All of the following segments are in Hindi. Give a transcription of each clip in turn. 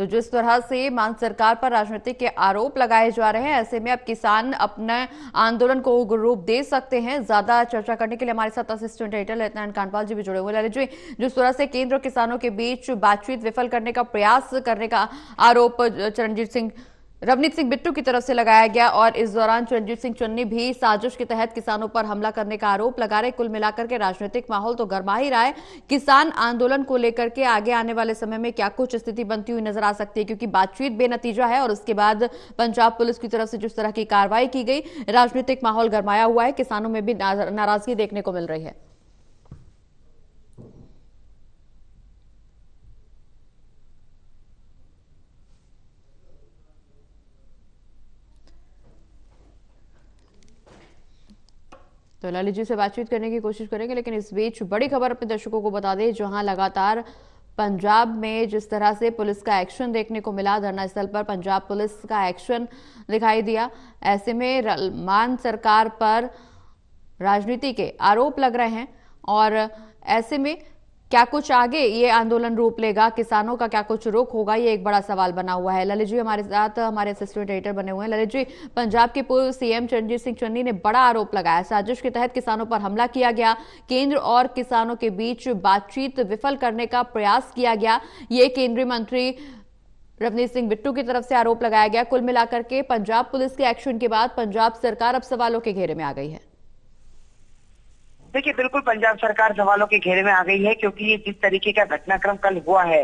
तो जिस तरह से मान सरकार पर राजनीतिक के आरोप लगाए जा रहे हैं, ऐसे में अब किसान अपने आंदोलन को उग्र रूप दे सकते हैं। ज्यादा चर्चा करने के लिए हमारे साथ असिस्टेंट एडिटर लेफ्टिनेंट कांडपाल जी भी जुड़े हुए। ललित जी, जिस तरह से केंद्र और किसानों के बीच बातचीत विफल करने का प्रयास करने का आरोप रवनीत सिंह बिट्टू की तरफ से लगाया गया और इस दौरान चरणजीत सिंह चन्नी भी साजिश के तहत किसानों पर हमला करने का आरोप लगा रहे। कुल मिलाकर के राजनीतिक माहौल तो गर्मा ही रहा है। किसान आंदोलन को लेकर के आगे आने वाले समय में क्या कुछ स्थिति बनती हुई नजर आ सकती है, क्योंकि बातचीत बेनतीजा है और उसके बाद पंजाब पुलिस की तरफ से जिस तरह की कार्रवाई की गई, राजनीतिक माहौल गरमाया हुआ है, किसानों में भी नाराजगी देखने को मिल रही है। तो ललित जी से बातचीत करने की कोशिश करेंगे, लेकिन इस बीच बड़ी खबर अपने दर्शकों को बता दें, जहां लगातार पंजाब में जिस तरह से पुलिस का एक्शन देखने को मिला, धरना स्थल पर पंजाब पुलिस का एक्शन दिखाई दिया। ऐसे में मान सरकार पर राजनीति के आरोप लग रहे हैं और ऐसे में क्या कुछ आगे ये आंदोलन रूप लेगा, किसानों का क्या कुछ रुख होगा, ये एक बड़ा सवाल बना हुआ है। ललित जी हमारे साथ हमारे असिस्टेंट एडिटर बने हुए हैं। ललित जी, पंजाब के पूर्व सीएम चरणजीत सिंह चन्नी ने बड़ा आरोप लगाया, साजिश के तहत किसानों पर हमला किया गया, केंद्र और किसानों के बीच बातचीत विफल करने का प्रयास किया गया, ये केंद्रीय मंत्री रवनीत सिंह बिट्टू की तरफ से आरोप लगाया गया। कुल मिलाकर के पंजाब पुलिस के एक्शन के बाद पंजाब सरकार अब सवालों के घेरे में आ गई है। देखिए, बिल्कुल पंजाब सरकार सवालों के घेरे में आ गई है, क्योंकि ये जिस तरीके का घटनाक्रम कल हुआ है,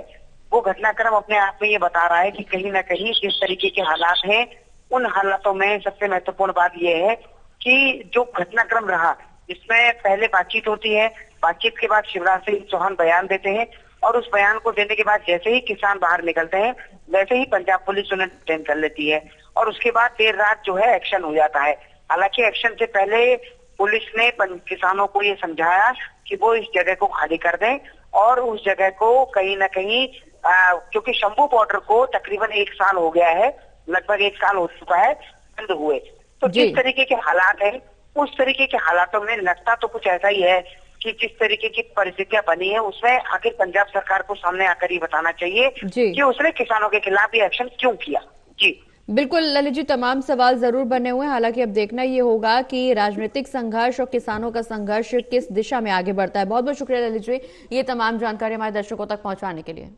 वो घटनाक्रम अपने आप में ये बता रहा है कि कहीं ना कहीं जिस तरीके के हालात हैं, उन हालातों में सबसे महत्वपूर्ण बात यह है कि जो घटनाक्रम रहा, जिसमें पहले बातचीत होती है, बातचीत के बाद शिवराज सिंह चौहान बयान देते हैं और उस बयान को देने के बाद जैसे ही किसान बाहर निकलते हैं, वैसे ही पंजाब पुलिस उन्हें डिटेन कर लेती है और उसके बाद देर रात जो है एक्शन हो जाता है। हालांकि एक्शन से पहले पुलिस ने किसानों को ये समझाया कि वो इस जगह को खाली कर दें और उस जगह को कहीं ना कहीं क्योंकि शंभू बॉर्डर को तकरीबन 1 साल हो गया है, लगभग 1 साल हो चुका है बंद हुए। तो जिस तरीके के हालात हैं, उस तरीके के हालातों में लगता तो कुछ ऐसा ही है कि जिस तरीके की परिस्थितियां बनी है, उसमें आखिर पंजाब सरकार को सामने आकर ही बताना चाहिए कि उसने किसानों के खिलाफ ये एक्शन क्यों किया। जी बिल्कुल ललित जी, तमाम सवाल जरूर बने हुए हैं। हालांकि अब देखना ये होगा कि राजनीतिक संघर्ष और किसानों का संघर्ष किस दिशा में आगे बढ़ता है। बहुत बहुत शुक्रिया ललित जी, ये तमाम जानकारी हमारे दर्शकों तक पहुंचाने के लिए।